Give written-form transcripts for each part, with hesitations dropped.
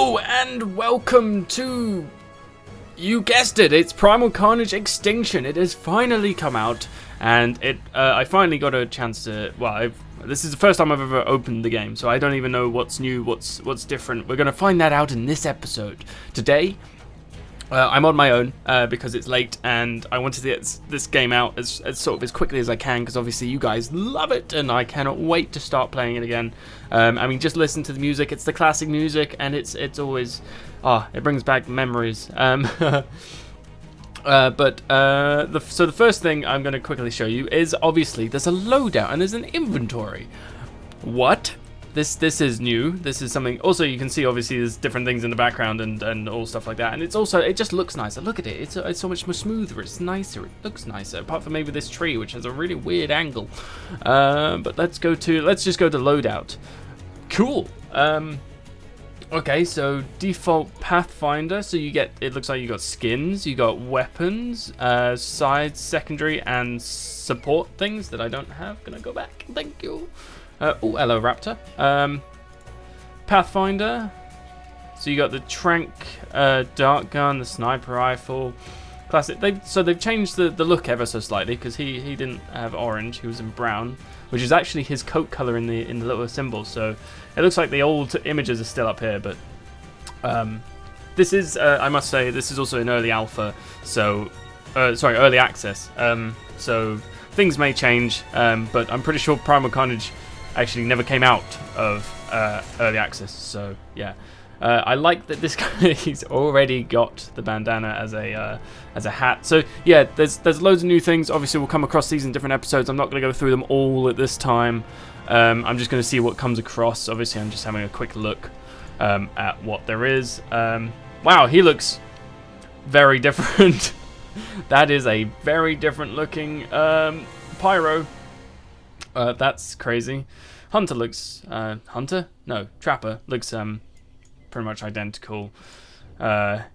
Hello and welcome to, you guessed it, it's Primal Carnage Extinction. It has finally come out, and I finally got a chance to, this is the first time I've ever opened the game, so I don't even know what's new, what's different. We're going to find that out in this episode. Today, I'm on my own because it's late, and I wanted to get this game out as quickly as I can, because obviously you guys love it, and I cannot wait to start playing it again. I mean, just listen to the music. It's the classic music, and it's always, it brings back memories. So the first thing I'm going to quickly show you is, obviously, there's a loadout and there's an inventory. What? This is new. This is something. Also, you can see obviously there's different things in the background and all stuff like that. And it's also, it just looks nicer. Look at it. It's so much more smoother. It's nicer. It looks nicer. Apart from maybe this tree, which has a really weird angle. But let's just go to loadout. Cool. Okay, so default Pathfinder. So you get, it looks like you got skins, you got weapons, side, secondary, and support things that I don't have. Can I go back? Thank you. Oh, hello, Raptor. Pathfinder. So you got the Trank dart gun, the sniper rifle, classic. They've changed the look ever so slightly, because he didn't have orange. He was in brown, which is actually his coat color in the little symbol. So it looks like the old images are still up here, but this is I must say, this is also an early alpha. So early access. So things may change, but I'm pretty sure Primal Carnage actually never came out of early access, so yeah. I like that this guy, he's already got the bandana as a hat. So yeah, there's loads of new things. Obviously, we'll come across these in different episodes. I'm not going to go through them all at this time. I'm just going to see what comes across. Obviously, I'm just having a quick look at what there is. Wow, he looks very different. That is a very different looking pyro. That's crazy. Hunter looks Trapper looks pretty much identical.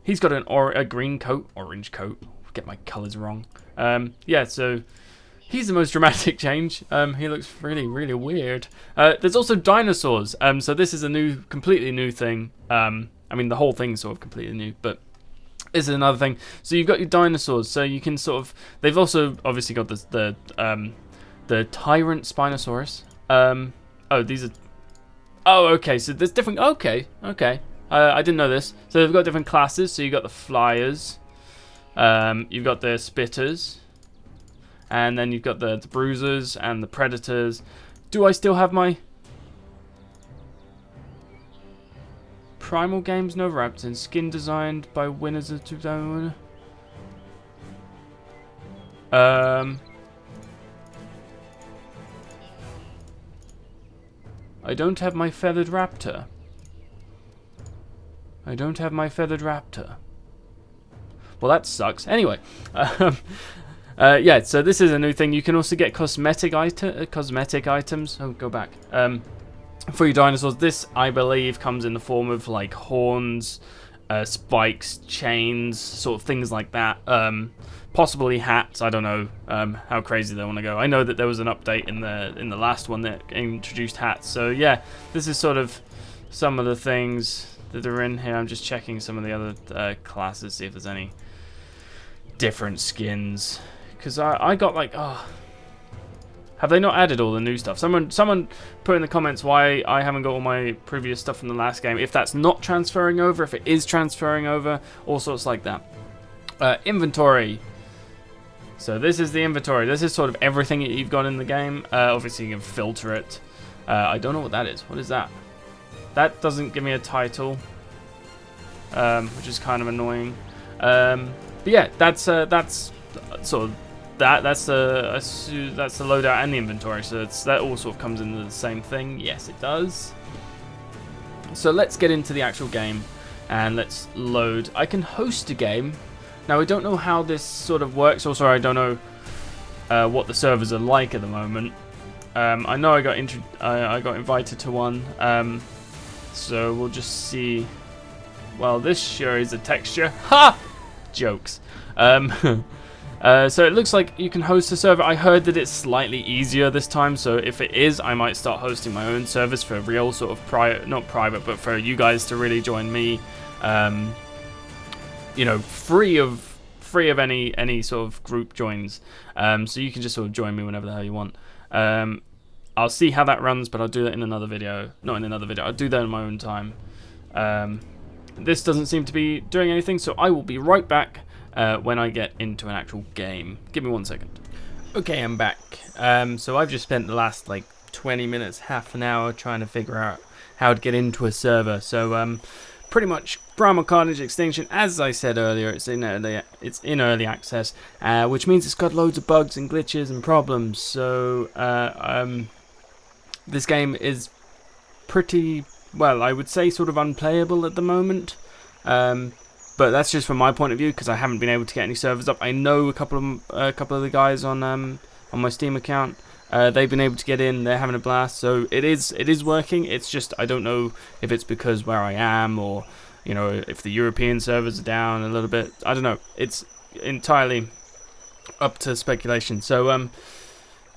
He's got a green coat, orange coat. Get my colors wrong. Yeah, so he's the most dramatic change. He looks really, really weird. There's also dinosaurs. So this is a completely new thing. I mean, the whole thing's sort of completely new, but this is another thing. So you've got your dinosaurs. So you can sort of. They've also obviously got the Tyrant Spinosaurus. These are. Oh, okay. So there's different. Okay. I didn't know this. So they've got different classes. So you've got the Flyers. You've got the Spitters. And then you've got the Bruisers and the Predators. Do I still have my Primal Games No Raptors? Skin designed by winners of 2000. I don't have my feathered raptor. Well, that sucks. Anyway, yeah. So this is a new thing. You can also get cosmetic items. Oh, go back. For your dinosaurs, this I believe comes in the form of like horns, spikes, chains, sort of things like that. Possibly hats. I don't know how crazy they want to go. I know that there was an update in the last one that introduced hats. So yeah, this is sort of some of the things that are in here. I'm just checking some of the other classes, see if there's any different skins. Because I got like, have they not added all the new stuff? Someone put in the comments why I haven't got all my previous stuff from the last game. If that's not transferring over, if it is transferring over, all sorts like that. Inventory. So this is the inventory. This is sort of everything that you've got in the game. Obviously, you can filter it. I don't know what that is. What is that? That doesn't give me a title, which is kind of annoying. But yeah, that's sort of that's the loadout and the inventory. So that all sort of comes into the same thing. Yes, it does. So let's get into the actual game and let's load. I can host a game. Now, I don't know how this sort of works. Also, I don't know what the servers are like at the moment. I know I got invited to one. So we'll just see. Well, this sure is a texture. Ha! Jokes. So it looks like you can host a server. I heard that it's slightly easier this time, so if it is, I might start hosting my own servers for real, sort of not private, but for you guys to really join me, you know, free of any sort of group joins. So you can just sort of join me whenever the hell you want. I'll see how that runs, but I'll do that in another video. Not in another video. I'll do that in my own time. This doesn't seem to be doing anything, so I will be right back when I get into an actual game. Give me 1 second. Okay, I'm back. So I've just spent the last like 20 minutes, half an hour trying to figure out how to get into a server. So pretty much Primal Carnage Extinction, as I said earlier, it's in early access, which means it's got loads of bugs and glitches and problems. So this game is pretty, well, I would say sort of unplayable at the moment. But that's just from my point of view, because I haven't been able to get any servers up. I know a couple of the guys on my Steam account. They've been able to get in. They're having a blast. So it is working. It's just I don't know if it's because where I am, or you know, if the European servers are down a little bit. I don't know. It's entirely up to speculation. So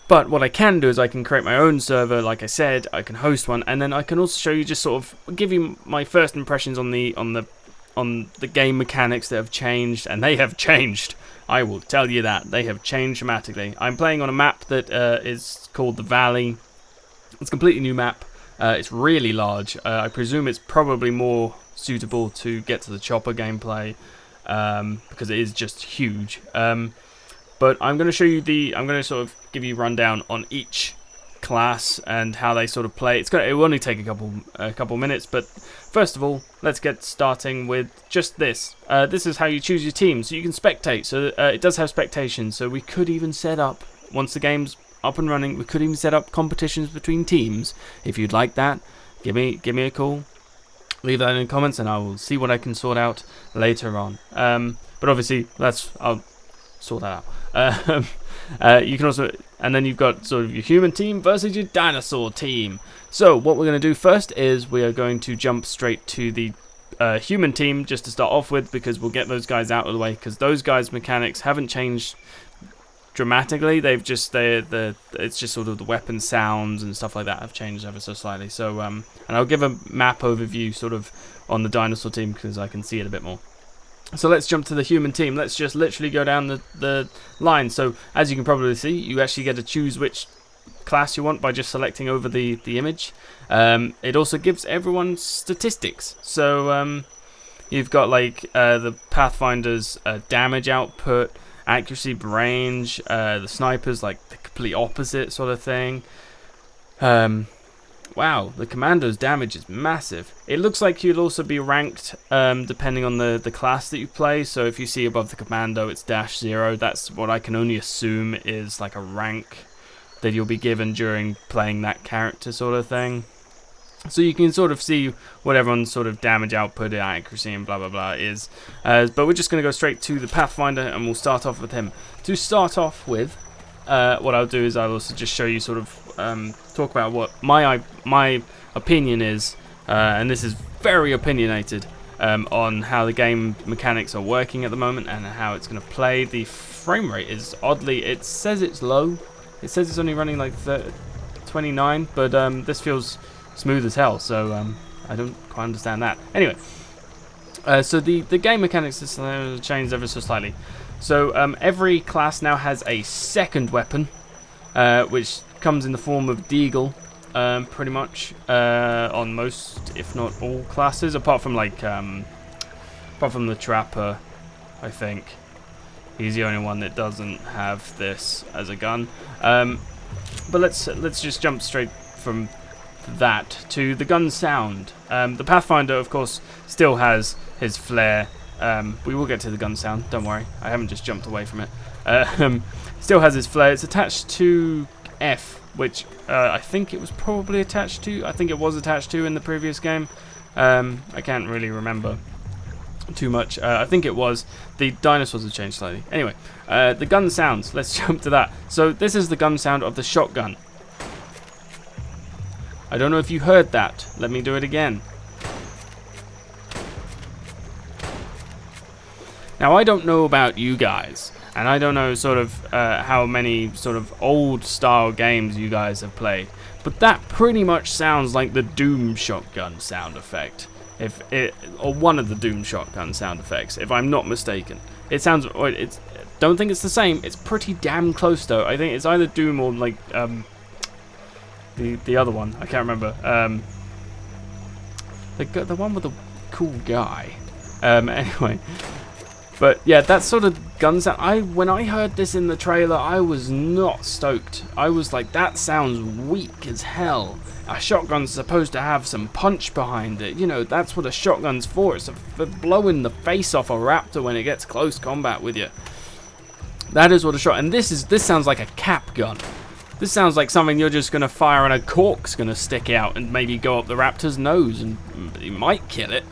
but what I can do is I can create my own server. Like I said, I can host one, and then I can also show you, just sort of give you my first impressions on the game mechanics that have changed, and they have changed. I will tell you that they have changed dramatically. I'm playing on a map that is called the Valley. It's a completely new map. It's really large. I presume it's probably more suitable to get to the chopper gameplay, because it is just huge. But I'm going to show you I'm going to sort of give you a rundown on each class and how they sort of play. It will only take a couple minutes, but first of all, let's get starting with just this. This is how you choose your team, so you can spectate. So it does have spectation, so we could even set up, once the game's up and running, we could even set up competitions between teams. If you'd like that, give me a call. Leave that in the comments, and I will see what I can sort out later on. But obviously, I'll sort that out. You can also, and then you've got sort of your human team versus your dinosaur team. So what we're going to do first is we are going to jump straight to the human team just to start off with, because we'll get those guys out of the way, because those guys' mechanics haven't changed dramatically. They've just it's just sort of the weapon sounds and stuff like that have changed ever so slightly. So and I'll give a map overview sort of on the dinosaur team, because I can see it a bit more. So let's jump to the human team. Let's just literally go down the line. So as you can probably see, you actually get to choose which class you want by just selecting over the image. It also gives everyone statistics. So you've got like the Pathfinder's damage output, accuracy, range, the snipers like the complete opposite sort of thing. Wow, the commando's damage is massive. It looks like you'll also be ranked depending on the class that you play. So if you see above the commando it's -0, that's what I can only assume is like a rank that you'll be given during playing that character sort of thing. So you can sort of see what everyone's sort of damage output, accuracy, and blah blah blah is. But we're just going to go straight to the Pathfinder, and we'll start off with him. To start off with, what I'll do is I'll also just show you sort of talk about what my opinion is, and this is very opinionated, on how the game mechanics are working at the moment and how it's going to play. The frame rate is oddly, it says it's low. It says it's only running like 29, but this feels smooth as hell, so I don't quite understand that. Anyway, so the game mechanics has changed ever so slightly. So every class now has a second weapon, which comes in the form of Deagle, pretty much on most, if not all, classes, apart from the Trapper, I think. He's the only one that doesn't have this as a gun. But let's just jump straight from that to the gun sound. The Pathfinder, of course, still has his flare. We will get to the gun sound, don't worry. I haven't just jumped away from it. Still has his flare. It's attached to F, which I think it was probably attached to. I think it was attached to in the previous game. I can't really remember too much. I think it was. The dinosaurs have changed slightly. Anyway, the gun sounds. Let's jump to that. So this is the gun sound of the shotgun. I don't know if you heard that. Let me do it again. Now, I don't know about you guys, And I don't know sort of how many sort of old style games you guys have played, but that pretty much sounds like the Doom shotgun sound effect. Or one of the Doom shotgun sound effects, if I'm not mistaken. It sounds, don't think it's the same. It's pretty damn close though. I think it's either Doom or like the other one. I can't remember. The one with the cool guy. Anyway. But yeah, that sort of gun sound. When I heard this in the trailer, I was not stoked. I was like, that sounds weak as hell. A shotgun's supposed to have some punch behind it. You know, that's what a shotgun's for. It's for blowing the face off a raptor when it gets close combat with you. That is what a shot. And this sounds like a cap gun. This sounds like something you're just gonna fire and a cork's gonna stick out and maybe go up the raptor's nose and you might kill it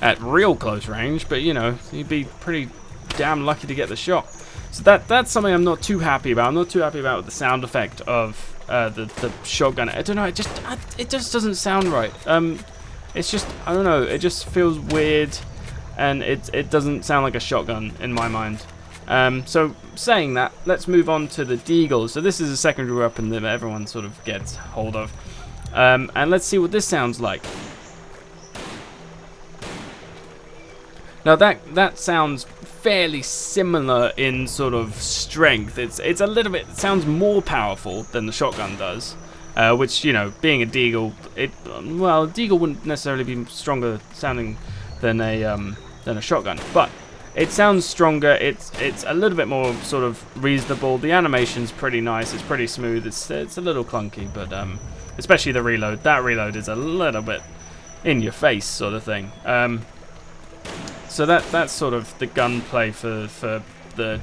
at real close range, but you know, you'd be pretty damn lucky to get the shot. So that's something I'm not too happy about. I'm not too happy about the sound effect of the shotgun. I don't know, it just doesn't sound right. It's just, I don't know, it just feels weird, and it doesn't sound like a shotgun in my mind. So saying that, let's move on to the Deagle. So this is a secondary weapon that everyone sort of gets hold of, and let's see what this sounds like. Now that sounds fairly similar in sort of strength. It's a little bit, it sounds more powerful than the shotgun does, which, you know, being a Deagle, well, Deagle wouldn't necessarily be stronger sounding than a shotgun, but it sounds stronger. It's a little bit more sort of reasonable. The animation's pretty nice. It's pretty smooth. It's a little clunky, but especially the reload. That reload is a little bit in your face sort of thing. So that's sort of the gunplay for the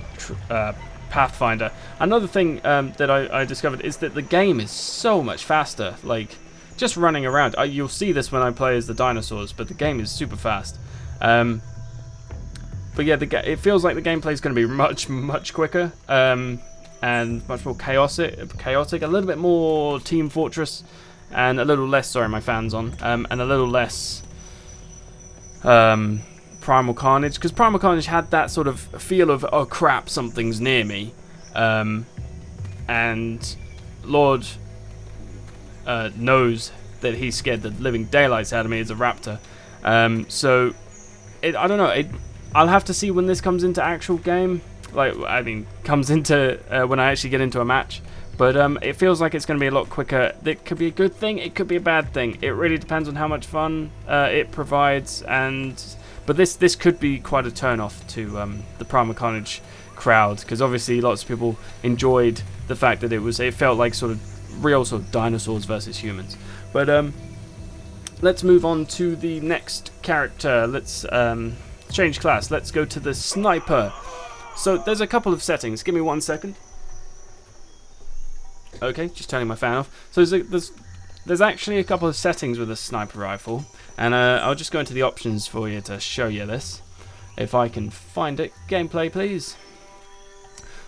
Pathfinder. Another thing that I discovered is that the game is so much faster. Like, just running around. You'll see this when I play as the dinosaurs, but the game is super fast. But yeah, it feels like the gameplay is going to be much quicker and much more chaotic. A little bit more Team Fortress, and a little less. Sorry, my fan's on. And a little less. Primal Carnage, because Primal Carnage had that sort of feel of, oh crap, something's near me, and Lord knows that he scared the living daylights out of me as a raptor. So I don't know, I'll have to see when this comes into actual game, like, I mean, comes into when I actually get into a match. But it feels like it's going to be a lot quicker. It could be a good thing, it could be a bad thing. It really depends on how much fun it provides, but this could be quite a turn-off to the Primal Carnage crowd, because obviously lots of people enjoyed the fact that it felt like sort of real sort of dinosaurs versus humans. But let's move on to the next character. Let's change class. Let's go to the Sniper. So there's a couple of settings. Give me 1 second. Okay, just turning my fan off. So there's actually a couple of settings with a sniper rifle, and I'll just go into the options for you to show you this. If I can find it. Gameplay, please.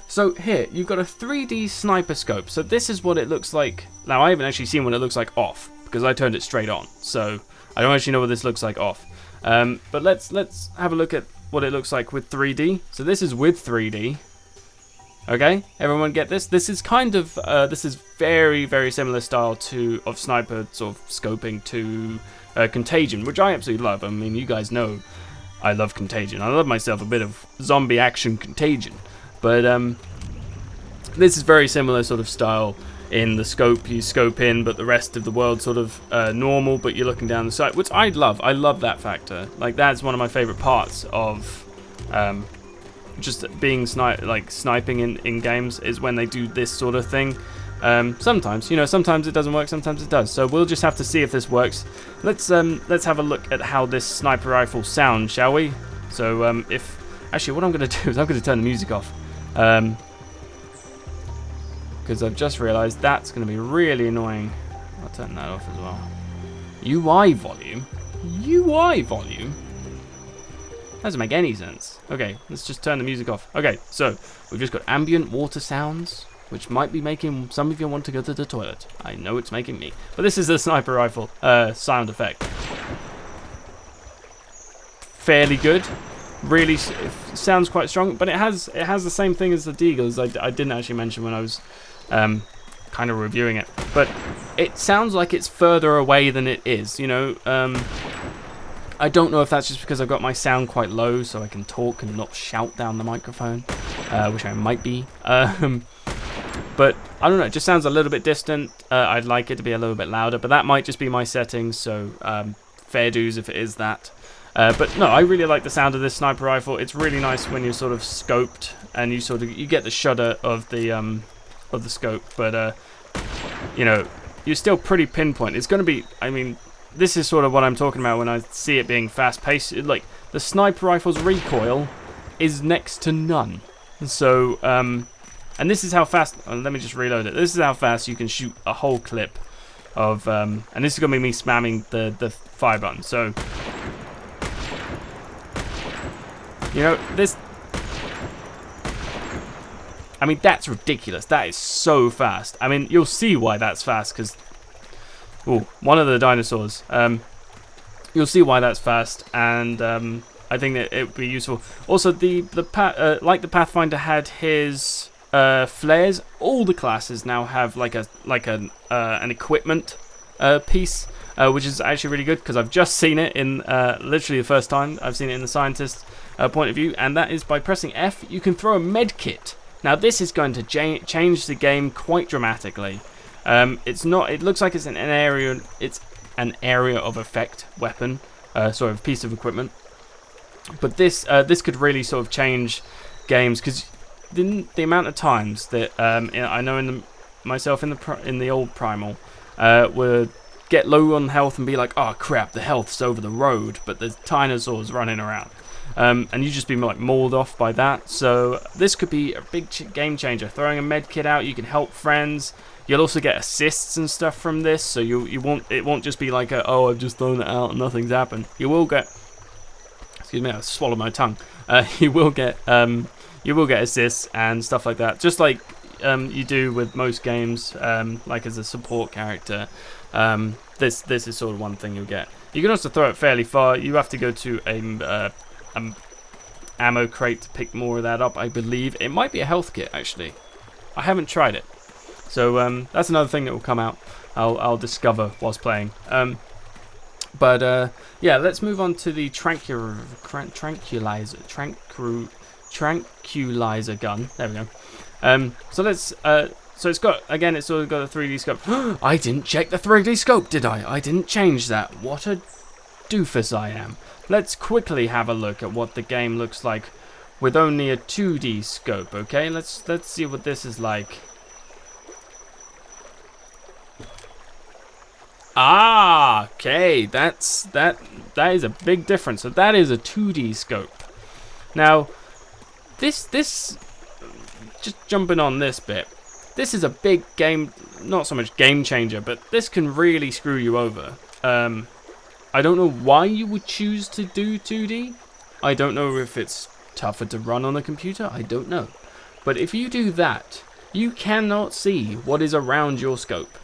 So here, you've got a 3D sniper scope. So this is what it looks like. Now, I haven't actually seen what it looks like off, because I turned it straight on. So I don't actually know what this looks like off. But let's have a look at what it looks like with 3D. So this is with 3D. Okay, everyone get this? This is kind of, this is very, very similar style of sniper sort of scoping to Contagion, which I absolutely love. I mean, you guys know I love Contagion. I love myself a bit of zombie action Contagion. But this is very similar sort of style in the scope. You scope in, but the rest of the world sort of normal, but you're looking down the sight, which I love. I love that factor. Like, that's one of my favorite parts of just being sniping in games, is when they do this sort of thing. Sometimes, you know, sometimes it doesn't work, sometimes it does. So we'll just have to see if this works. Let's have a look at how this sniper rifle sounds, shall we? So actually, what I'm going to do is I'm going to turn the music off, because I've just realised that's going to be really annoying. I'll turn that off as well. UI volume. Doesn't make any sense. Okay, let's just turn the music off. Okay, so we've just got ambient water sounds, which might be making some of you want to go to the toilet. I know it's making me. But this is the sniper rifle sound effect. Fairly good. really sounds quite strong, but it has the same thing as the Deagles. I didn't actually mention when I was kind of reviewing it, but it sounds like it's further away than it is, you know. I don't know if that's just because I've got my sound quite low so I can talk and not shout down the microphone, which I might be. But I don't know, it just sounds a little bit distant. I'd like it to be a little bit louder, but that might just be my settings, so fair dues if it is that. But no, I really like the sound of this sniper rifle. It's really nice when you're sort of scoped and you get the shudder of the scope, but you know, you're still pretty pinpoint. It's going to be, I mean, this is sort of what I'm talking about when I see it being fast-paced. Like, the sniper rifle's recoil is next to none. So, and this is how fast, let me just reload it. This is how fast you can shoot a whole clip of, and this is going to be me spamming the fire button. So, you know, this, I mean, that's ridiculous. That is so fast. I mean, you'll see why that's fast, because, ooh, one of the dinosaurs. You'll see why that's fast, and I think that it would be useful. Also, like the Pathfinder had his flares, all the classes now have like an equipment piece, which is actually really good, because I've just seen it in literally the first time I've seen it in the scientist point of view, and that is by pressing F, you can throw a med kit. Now this is going to change the game quite dramatically. It's not. It looks like it's an area. It's an area of effect weapon, sort of piece of equipment. But this could really sort of change games, because the amount of times that I know myself in the old Primal would get low on health and be like, oh crap, the health's over the road, but there's dinosaurs running around. And you just be like mauled off by that. So this could be a big game changer. Throwing a med kit out, you can help friends. You'll also get assists and stuff from this, so it won't just be like oh, I've just thrown it out and nothing's happened. You will get, excuse me, I swallowed my tongue. You will get assists and stuff like that, just like you do with most games. Like as a support character, this is sort of one thing you'll get. You can also throw it fairly far. You have to go to a ammo crate to pick more of that up, I believe. It might be a health kit, actually. I haven't tried it. So that's another thing that will come out. I'll discover whilst playing. But yeah, let's move on to the tranquilizer gun. There we go. So let's so it's got, again, it's sort of got a 3D scope. I didn't check the 3D scope, did I? I didn't change that. What a doofus I am. Let's quickly have a look at what the game looks like with only a 2D scope, okay? Let's see what this is like. Ah, okay, that is a big difference. So that is a 2D scope. Now, this just jumping on this bit, this is a big game, not so much game changer, but this can really screw you over. I don't know why you would choose to do 2D. I don't know if it's tougher to run on a computer. I don't know. But if you do that, you cannot see what is around your scope.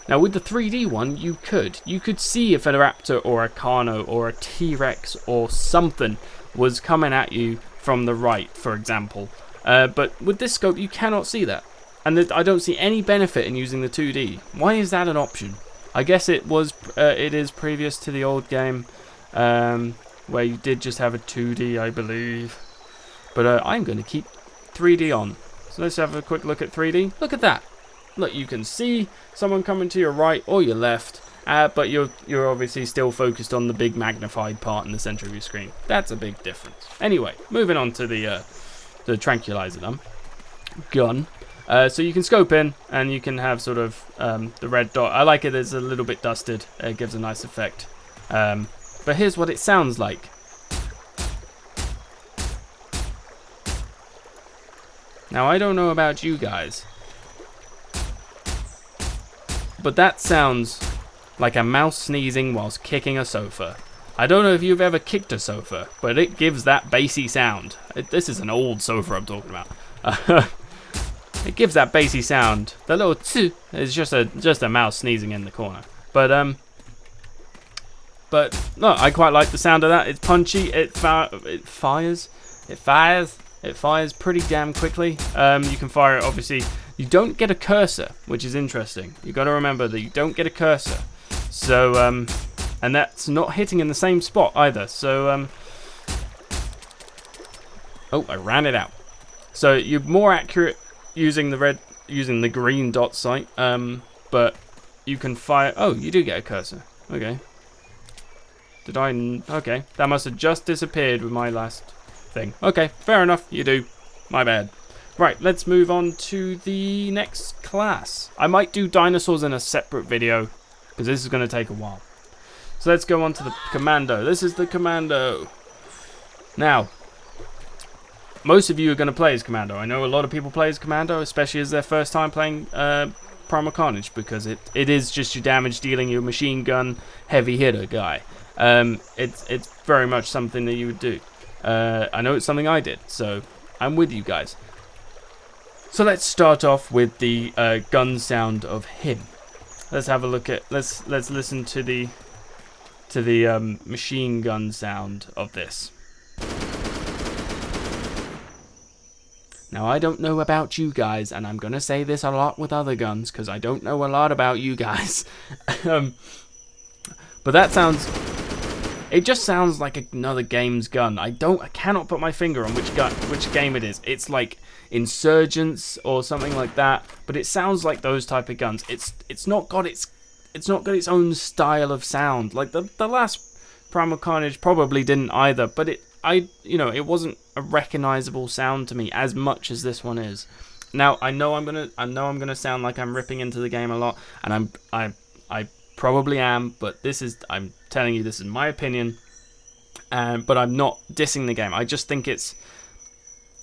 Now with the 3D one, you could see if a raptor or a Carno or a T-Rex or something was coming at you from the right, for example. But with this scope, you cannot see that. And I don't see any benefit in using the 2D. Why is that an option? I guess it is previous to the old game, where you did just have a 2D, I believe. But I'm going to keep 3D on. So let's have a quick look at 3D. Look at that. Look, you can see someone coming to your right or your left, but you're obviously still focused on the big magnified part in the center of your screen. That's a big difference. Anyway, moving on to the tranquilizer gun. So you can scope in, and you can have sort of the red dot. I like it. It's a little bit dusted. It gives a nice effect. But here's what it sounds like. Now, I don't know about you guys, but that sounds like a mouse sneezing whilst kicking a sofa. I don't know if you've ever kicked a sofa, but it gives that bassy sound. This is an old sofa I'm talking about. It gives that bassy sound. The little tsk is just a mouse sneezing in the corner. But But no, I quite like the sound of that. It's punchy. It fires pretty damn quickly. You can fire it, obviously. You don't get a cursor, which is interesting. You got to remember that you don't get a cursor. So, and that's not hitting in the same spot either. So, oh, I ran it out. So you're more accurate using the green dot sight. But you can fire. Oh, you do get a cursor. Okay. Did I? Okay, that must have just disappeared with my last thing. Okay, fair enough. You do. My bad. Right, let's move on to the next class. I might do dinosaurs in a separate video because this is going to take a while. So let's go on to the commando. This is the commando. Now, most of you are going to play as commando. I know a lot of people play as commando, especially as their first time playing Primal Carnage, because it is just your damage dealing, your machine gun heavy hitter guy. It's very much something that you would do. I know it's something I did, so I'm with you guys. So let's start off with the gun sound of him. Let's have a look at let's listen to the machine gun sound of this. Now, I don't know about you guys, and I'm gonna say this a lot with other guns because I don't know a lot about you guys. But that sounds. It just sounds like another game's gun. I cannot put my finger on which game it is. It's like Insurgents or something like that. But it sounds like those type of guns. It's not got its own style of sound. Like the last Primal Carnage probably didn't either. But it wasn't a recognizable sound to me as much as this one is. Now I know I'm gonna sound like I'm ripping into the game a lot, and I probably am, but I'm telling you, this is my opinion, but I'm not dissing the game. I just think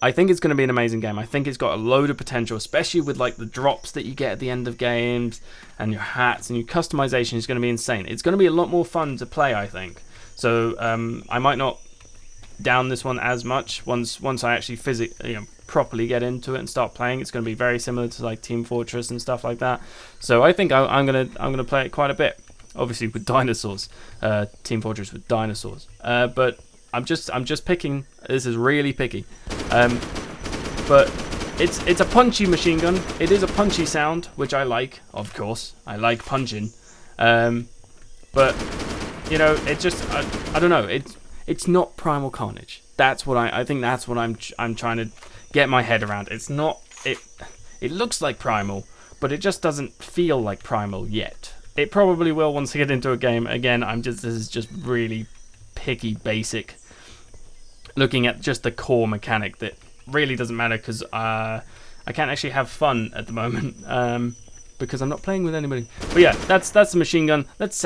I think it's going to be an amazing game. I think it's got a load of potential, especially with like the drops that you get at the end of games and your hats and your customization is going to be insane. It's going to be a lot more fun to play, I think. So I might not down this one as much once I actually properly get into it and start playing. It's going to be very similar to like Team Fortress and stuff like that. So I think I'm gonna play it quite a bit. Obviously with dinosaurs, Team Fortress with dinosaurs. But I'm just picking. This is really picky. But it's a punchy machine gun. It is a punchy sound, which I like. Of course, I like punching. But it just I don't know. It's not Primal Carnage. That's what I think. That's what I'm trying to get my head around. It's not. It looks like Primal, but it just doesn't feel like Primal yet. It probably will once I get into a game. Again, this is just really picky, basic. Looking at just the core mechanic that really doesn't matter because I can't actually have fun at the moment because I'm not playing with anybody. But yeah, that's the machine gun. Let's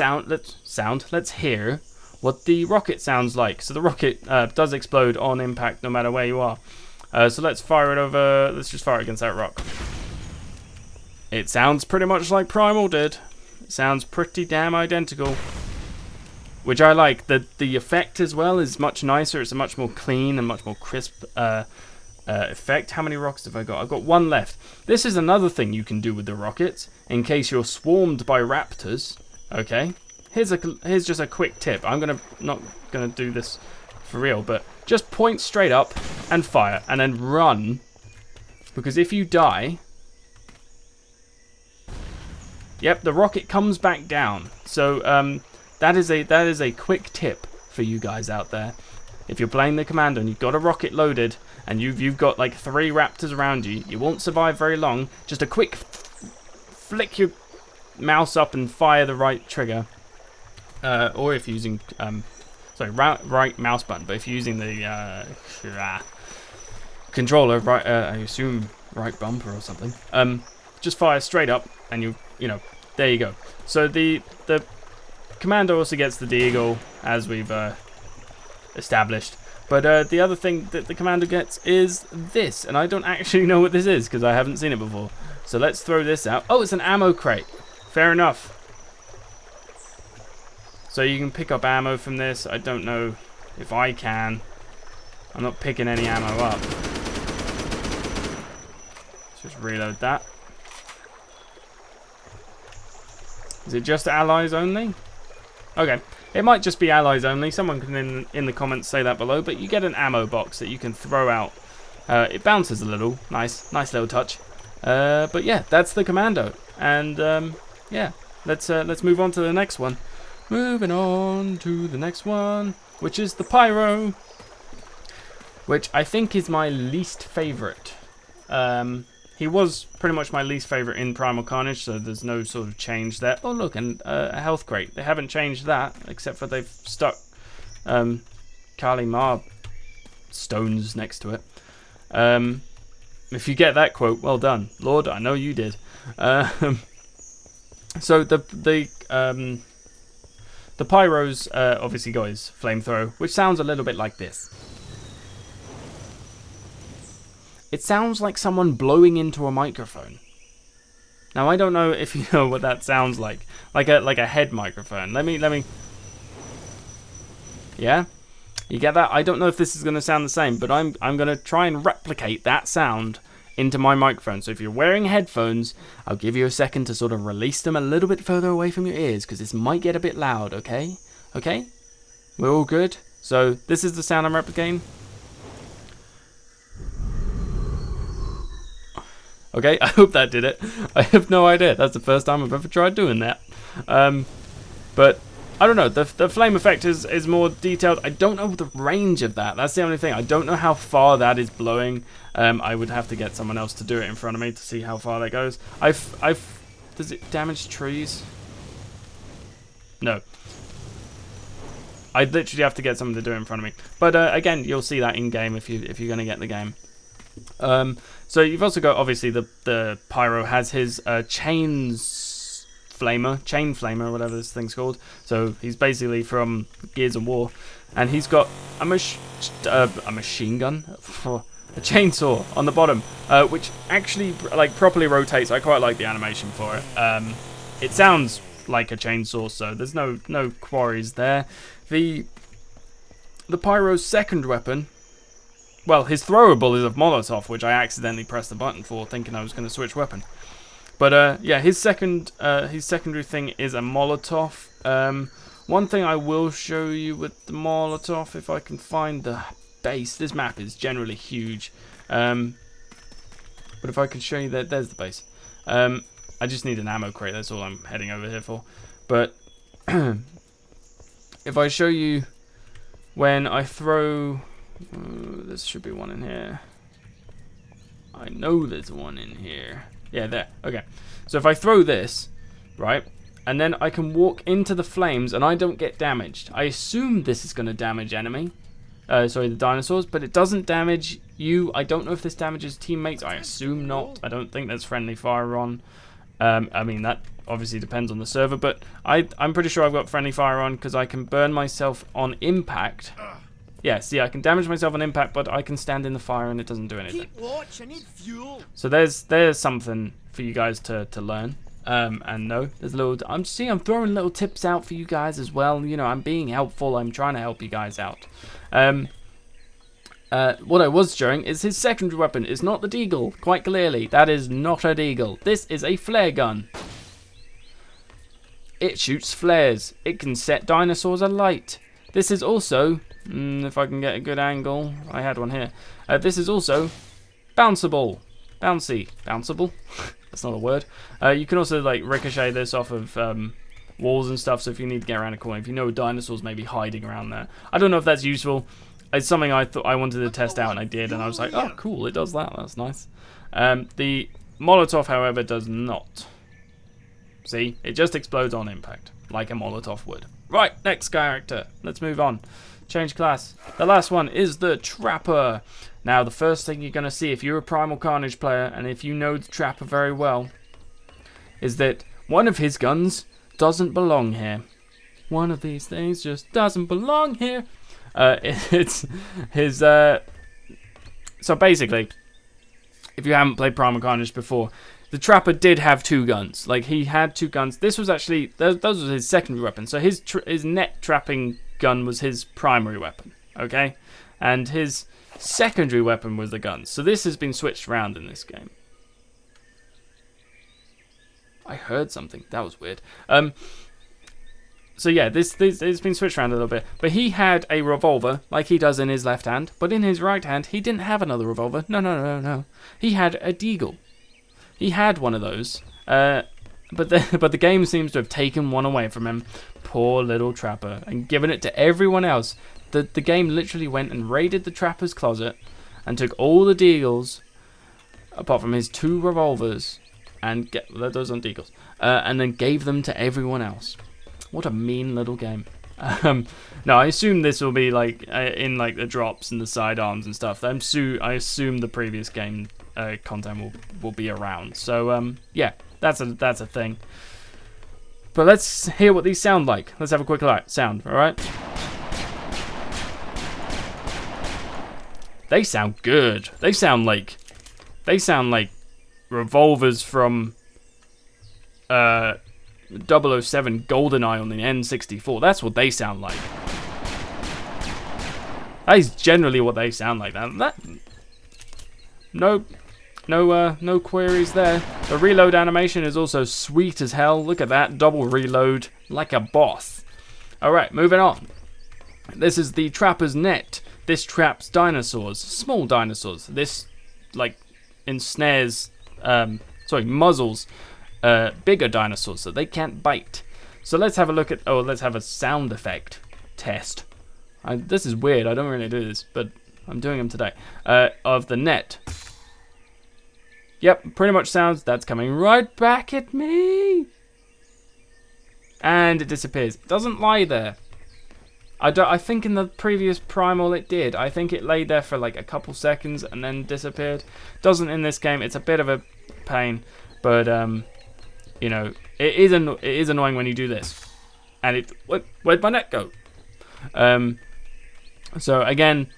hear what the rocket sounds like. So the rocket does explode on impact no matter where you are. So let's fire it over. Let's just fire it against that rock. It sounds pretty much like Primal did. It sounds pretty damn identical, which I like. The effect as well is much nicer. It's a much more clean and much more crisp effect. How many rockets have I got? I've got one left. This is another thing you can do with the rockets in case you're swarmed by raptors. Okay, here's just a quick tip. I'm not gonna do this for real, but just point straight up and fire, and then run, because if you die, yep, the rocket comes back down. So that is a quick tip for you guys out there. If you're playing the commando and you've got a rocket loaded and you've got like 3 raptors around you, you won't survive very long. Just a quick flick your mouse up and fire the right trigger, or if you're using right mouse button, but if you're using the controller, right, I assume right bumper or something, just fire straight up and you know, there you go. So the commando also gets the deagle, as we've established, but the other thing that the commando gets is this, and I don't actually know what this is because I haven't seen it before. So let's throw this out. Oh, it's an ammo crate. Fair enough. So you can pick up ammo from this. I don't know if I can. I'm not picking any ammo up. Let's just reload that. Is it just allies only? Okay. It might just be allies only. Someone can in the comments say that below. But you get an ammo box that you can throw out. It bounces a little. Nice little touch. But yeah, that's the commando. And yeah, let's move on to the next one. Moving on to the next one, which is the pyro, which I think is my least favorite. He was pretty much my least favorite in Primal Carnage, so there's no sort of change there. Oh look, and a health crate. They haven't changed that, except for they've stuck Kali Ma stones next to it. If you get that quote, well done, Lord. I know you did. So the pyros obviously got his flamethrower, which sounds a little bit like this. It sounds like someone blowing into a microphone. Now I don't know if you know what that sounds like a head microphone. Let me. Yeah, you get that? I don't know if this is going to sound the same, but I'm going to try and replicate that sound into my microphone. So if you're wearing headphones, I'll give you a second to sort of release them a little bit further away from your ears, because this might get a bit loud. Okay? Okay? We're all good. So this is the sound I'm replicating. Okay, I hope that did it. I have no idea. That's the first time I've ever tried doing that. But I don't know. The flame effect is more detailed. I don't know the range of that. That's the only thing. I don't know how far that is blowing. I would have to get someone else to do it in front of me to see how far that goes. Does it damage trees? No. I'd literally have to get someone to do it in front of me. But again, you'll see that in game if you're gonna get the game. So you've also got, obviously, the pyro has his chain flamer, whatever this thing's called. So he's basically from Gears of War, and he's got a machine gun, a chainsaw on the bottom, which actually like properly rotates. I quite like the animation for it. It sounds like a chainsaw, so there's no quarries there. The pyro's second weapon. Well, his throwable is a Molotov, which I accidentally pressed the button for, thinking I was going to switch weapon. But yeah, his secondary thing is a Molotov. One thing I will show you with the Molotov, if I can find the base. This map is generally huge, but if I can show you that, there's the base. I just need an ammo crate. That's all I'm heading over here for. But if I show you when I throw. There should be one in here. I know there's one in here. Yeah, there. Okay. So if I throw this, right, and then I can walk into the flames and I don't get damaged. I assume this is going to damage enemy. Sorry, the dinosaurs, but it doesn't damage you. I don't know if this damages teammates. I assume not. I don't think there's friendly fire on. I mean, that obviously depends on the server, but I'm pretty sure I've got friendly fire on because I can burn myself on impact. Yeah, see, I can damage myself on impact, but I can stand in the fire and it doesn't do anything. Keep watch, I need fuel. So there's something for you guys to learn and know. There's a little. I'm throwing little tips out for you guys as well. You know, I'm being helpful. I'm trying to help you guys out. What I was showing is his secondary weapon is not the deagle. Quite clearly, that is not a deagle. This is a flare gun. It shoots flares. It can set dinosaurs alight. This is also. If I can get a good angle, I had one here. This is also bounceable. Bounceable? That's not a word. You can also like ricochet this off of walls and stuff, so if you need to get around a corner, if you know dinosaurs may be hiding around there. I don't know if that's useful. It's something I thought I wanted to test out, and I did, and I was like, oh cool, it does that, that's nice. The Molotov, however, does not. See, it just explodes on impact, like a Molotov would. Right, next character. Let's move on. Change class. The last one is the Trapper. Now, the first thing you're going to see if you're a Primal Carnage player, and if you know the Trapper very well, is that one of his guns doesn't belong here. One of these things just doesn't belong here. It's his... So basically, if you haven't played Primal Carnage before, the Trapper did have two guns. Like, he had two guns. This was actually... Those was his secondary weapon. So his net trapping gun was his primary weapon, okay? And his secondary weapon was the guns. So this has been switched around in this game. I heard something. That was weird. So yeah, this it's been switched around a little bit. But he had a revolver, like he does in his left hand. But in his right hand, he didn't have another revolver. No. He had a deagle. He had one of those. But the game seems to have taken one away from him. Poor little trapper. And given it to everyone else. The game literally went and raided the trapper's closet. And took all the deagles, apart from his 2 revolvers. And those aren't deagles. And then gave them to everyone else. What a mean little game. No, I assume this will be like in like the drops and the sidearms and stuff. I assume the previous game content will be around. So yeah, that's a thing. But let's hear what these sound like. Let's have a quick sound. All right. They sound good. They sound like revolvers from 007 GoldenEye on the N64. That's what they sound like. That is generally what they sound like. No queries there. The reload animation is also sweet as hell. Look at that, double reload like a boss. All right, moving on. This is the trapper's net. This traps dinosaurs, small dinosaurs. This like ensnares, muzzles bigger dinosaurs so they can't bite. So let's have a look at, let's have a sound effect test. This is weird, I don't really do this, but I'm doing them today. Of the net. Yep, pretty much sounds, that's coming right back at me. And it disappears. It doesn't lie there. I think in the previous Primal it did. I think it lay there for like a couple seconds and then disappeared. Doesn't in this game. It's a bit of a pain, but you know, it is annoying when you do this. And where'd my net go? So again,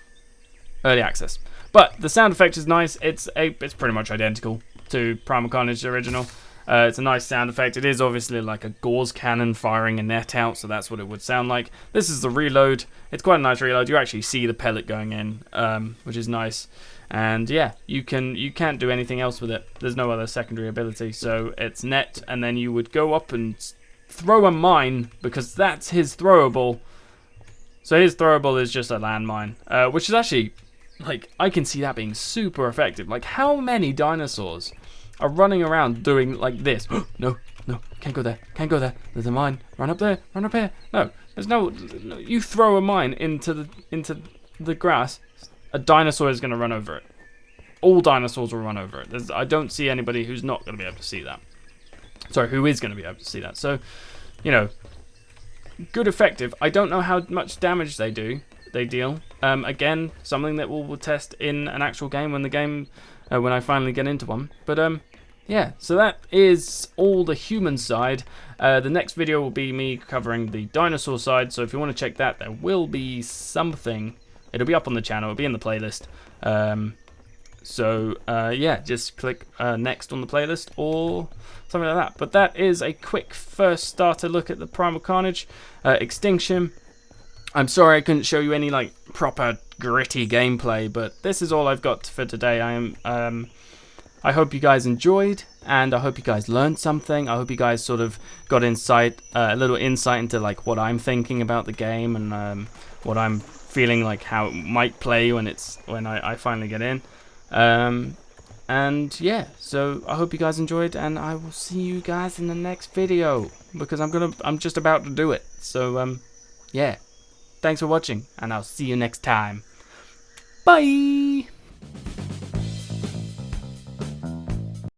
early access. But the sound effect is nice. It's pretty much identical to Primal Carnage original. It's a nice sound effect. It is obviously like a gauze cannon firing a net out, so that's what it would sound like. This is the reload. It's quite a nice reload. You actually see the pellet going in, which is nice. And yeah, you can't do anything else with it. There's no other secondary ability, so it's net, and then you would go up and throw a mine, because that's his throwable. So his throwable is just a landmine, which is actually, like, I can see that being super effective. Like, how many dinosaurs are running around doing like this? No, can't go there, there's a mine, run up there, run up here. No, there's no, you throw a mine into the grass, a dinosaur is going to run over it. All dinosaurs will run over it. I don't see anybody who's not going to be able to see that. Sorry, who is going to be able to see that. So, you know, good effective. I don't know how much damage they deal. Again, something that we'll test in an actual game when I finally get into one. But yeah, so that is all the human side. The next video will be me covering the dinosaur side, so if you want to check that, there will be something. It'll be up on the channel, it'll be in the playlist. Yeah, just click next on the playlist or something like that. But that is a quick first starter look at the Primal Carnage Extinction. I'm sorry I couldn't show you any like proper gritty gameplay, but this is all I've got for today. I hope you guys enjoyed, and I hope you guys learned something. I hope you guys sort of got a little insight into like what I'm thinking about the game, and what I'm feeling like how it might play when I finally get in. And yeah, so I hope you guys enjoyed, and I will see you guys in the next video, because I'm just about to do it. So yeah. Thanks for watching, and I'll see you next time. Bye!